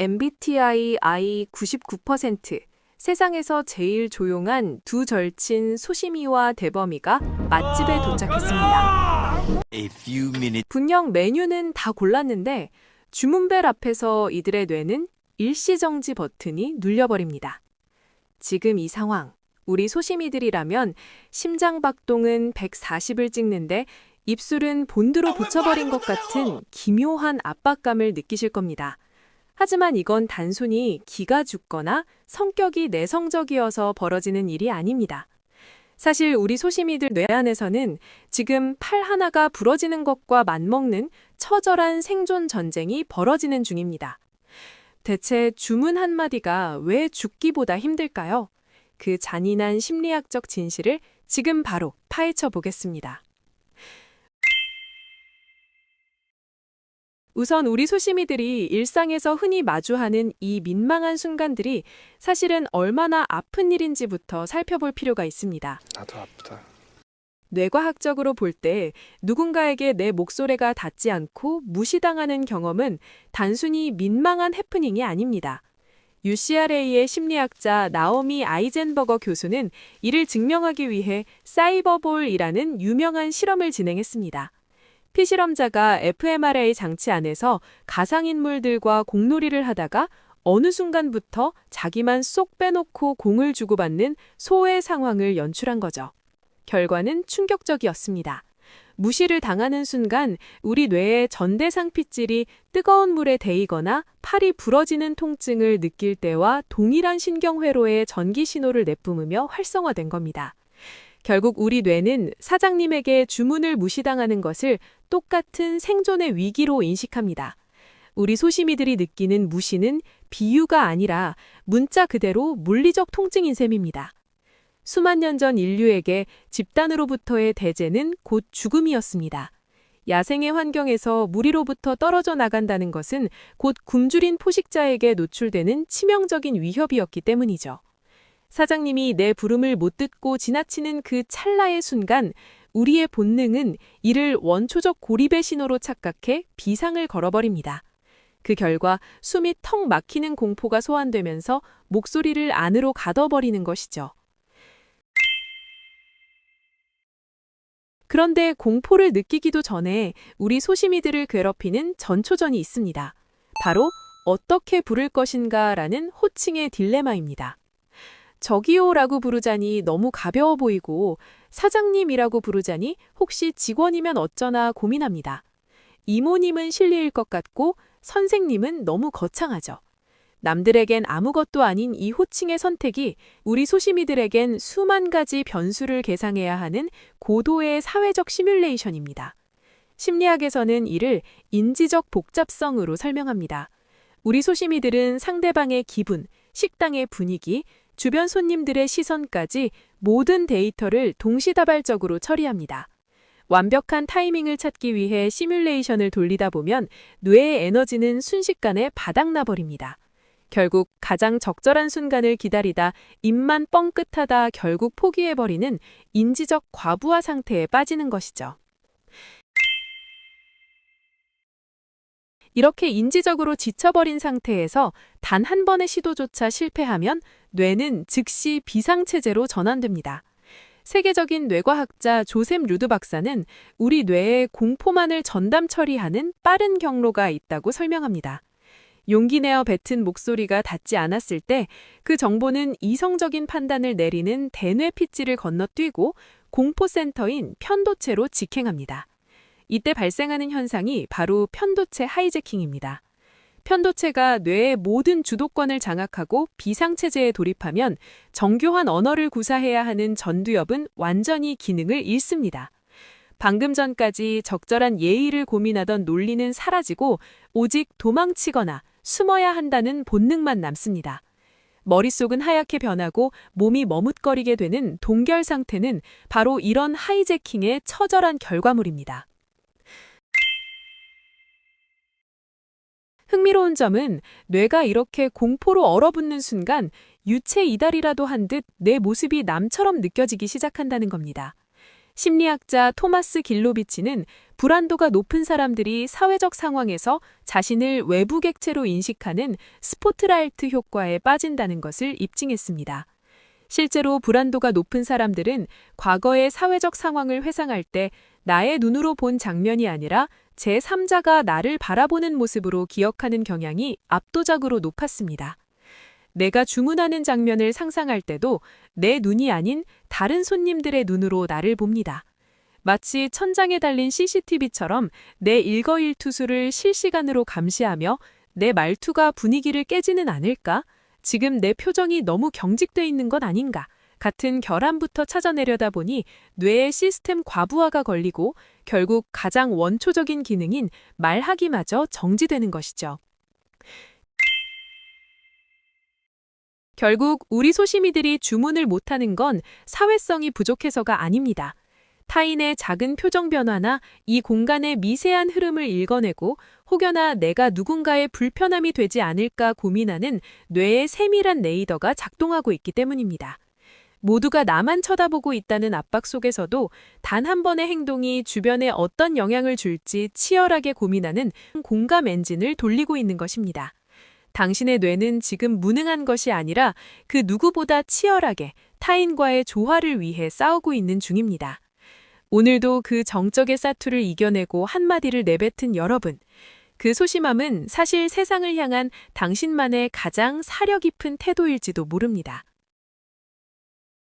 MBTI I 99%, 세상에서 제일 조용한 두 절친 소심이와 대범이가 맛집에 도착했습니다. A few minutes. 분명 메뉴는 다 골랐는데 주문벨 앞에서 이들의 뇌는 일시정지 버튼이 눌려버립니다. 지금 이 상황, 우리 소심이들이라면 심장박동은 140을 찍는데 입술은 본드로 붙여버린 것 같은 기묘한 압박감을 느끼실 겁니다. 하지만 이건 단순히 기가 죽거나 성격이 내성적이어서 벌어지는 일이 아닙니다. 사실 우리 소심이들 뇌 안에서는 지금 팔 하나가 부러지는 것과 맞먹는 처절한 생존 전쟁이 벌어지는 중입니다. 대체 주문 한마디가 왜 죽기보다 힘들까요? 그 잔인한 심리학적 진실을 지금 바로 파헤쳐 보겠습니다. 우선 우리 소심이들이 일상에서 흔히 마주하는 이 민망한 순간들이 사실은 얼마나 아픈 일인지부터 살펴볼 필요가 있습니다. 나도 아프다. 뇌과학적으로 볼 때 누군가에게 내 목소리가 닿지 않고 무시당하는 경험은 단순히 민망한 해프닝이 아닙니다. UCLA의 심리학자 나오미 아이젠버거 교수는 이를 증명하기 위해 사이버볼이라는 유명한 실험을 진행했습니다. 피실험자가 fMRI 장치 안에서 가상인물들과 공놀이를 하다가 어느 순간부터 자기만 쏙 빼놓고 공을 주고받는 소외 상황을 연출한 거죠. 결과는 충격적이었습니다. 무시를 당하는 순간 우리 뇌의 전대상 핏질이 뜨거운 물에 데이거나 팔이 부러지는 통증을 느낄 때와 동일한 신경회로의 전기 신호를 내뿜으며 활성화된 겁니다. 결국 우리 뇌는 사장님에게 주문을 무시당하는 것을 똑같은 생존의 위기로 인식합니다. 우리 소심이들이 느끼는 무시는 비유가 아니라 문자 그대로 물리적 통증인 셈입니다. 수만 년 전 인류에게 집단으로부터의 대제는 곧 죽음이었습니다. 야생의 환경에서 무리로부터 떨어져 나간다는 것은 곧 굶주린 포식자에게 노출되는 치명적인 위협이었기 때문이죠. 사장님이 내 부름을 못 듣고 지나치는 그 찰나의 순간 우리의 본능은 이를 원초적 고립의 신호로 착각해 비상을 걸어버립니다. 그 결과 숨이 턱 막히는 공포가 소환되면서 목소리를 안으로 가둬버리는 것이죠. 그런데 공포를 느끼기도 전에 우리 소심이들을 괴롭히는 전초전이 있습니다. 바로 어떻게 부를 것인가라는 호칭의 딜레마입니다. 저기요라고 부르자니 너무 가벼워 보이고 사장님이라고 부르자니 혹시 직원이면 어쩌나 고민합니다. 이모님은 실례일 것 같고 선생님은 너무 거창하죠. 남들에겐 아무것도 아닌 이 호칭의 선택이 우리 소심이들에겐 수만 가지 변수를 계상해야 하는 고도의 사회적 시뮬레이션입니다. 심리학에서는 이를 인지적 복잡성으로 설명합니다. 우리 소심이들은 상대방의 기분, 식당의 분위기, 주변 손님들의 시선까지 모든 데이터를 동시다발적으로 처리합니다. 완벽한 타이밍을 찾기 위해 시뮬레이션을 돌리다 보면 뇌의 에너지는 순식간에 바닥나버립니다. 결국 가장 적절한 순간을 기다리다 입만 뻥끗하다 결국 포기해버리는 인지적 과부하 상태에 빠지는 것이죠. 이렇게 인지적으로 지쳐버린 상태에서 단 한 번의 시도조차 실패하면 뇌는 즉시 비상체제로 전환됩니다. 세계적인 뇌과학자 조셉 류드 박사는 우리 뇌에 공포만을 전담 처리하는 빠른 경로가 있다고 설명합니다. 용기 내어 뱉은 목소리가 닿지 않았을 때 그 정보는 이성적인 판단을 내리는 대뇌 핏질을 건너뛰고 공포센터인 편도체로 직행합니다. 이때 발생하는 현상이 바로 편도체 하이제킹입니다. 편도체가 뇌의 모든 주도권을 장악하고 비상체제에 돌입하면 정교한 언어를 구사해야 하는 전두엽은 완전히 기능을 잃습니다. 방금 전까지 적절한 예의를 고민하던 논리는 사라지고 오직 도망치거나 숨어야 한다는 본능만 남습니다. 머릿속은 하얗게 변하고 몸이 머뭇거리게 되는 동결 상태는 바로 이런 하이제킹의 처절한 결과물입니다. 흥미로운 점은 뇌가 이렇게 공포로 얼어붙는 순간 유체 이달이라도 한 듯 내 모습이 남처럼 느껴지기 시작한다는 겁니다. 심리학자 토마스 길로비치는 불안도가 높은 사람들이 사회적 상황에서 자신을 외부 객체로 인식하는 스포트라이트 효과에 빠진다는 것을 입증했습니다. 실제로 불안도가 높은 사람들은 과거의 사회적 상황을 회상할 때 나의 눈으로 본 장면이 아니라 제3자가 나를 바라보는 모습으로 기억하는 경향이 압도적으로 높았습니다. 내가 주문하는 장면을 상상할 때도 내 눈이 아닌 다른 손님들의 눈으로 나를 봅니다. 마치 천장에 달린 CCTV처럼 내 일거일투수를 실시간으로 감시하며 내 말투가 분위기를 깨지는 않을까? 지금 내 표정이 너무 경직돼 있는 것 아닌가? 같은 결함부터 찾아내려다 보니 뇌의 시스템 과부하가 걸리고 결국 가장 원초적인 기능인 말하기마저 정지되는 것이죠. 결국 우리 소심이들이 주문을 못하는 건 사회성이 부족해서가 아닙니다. 타인의 작은 표정 변화나 이 공간의 미세한 흐름을 읽어내고 혹여나 내가 누군가의 불편함이 되지 않을까 고민하는 뇌의 세밀한 레이더가 작동하고 있기 때문입니다. 모두가 나만 쳐다보고 있다는 압박 속에서도 단 한 번의 행동이 주변에 어떤 영향을 줄지 치열하게 고민하는 공감 엔진을 돌리고 있는 것입니다. 당신의 뇌는 지금 무능한 것이 아니라 그 누구보다 치열하게 타인과의 조화를 위해 싸우고 있는 중입니다. 오늘도 그 정적의 사투를 이겨내고 한마디를 내뱉은 여러분, 그 소심함은 사실 세상을 향한 당신만의 가장 사려 깊은 태도일지도 모릅니다.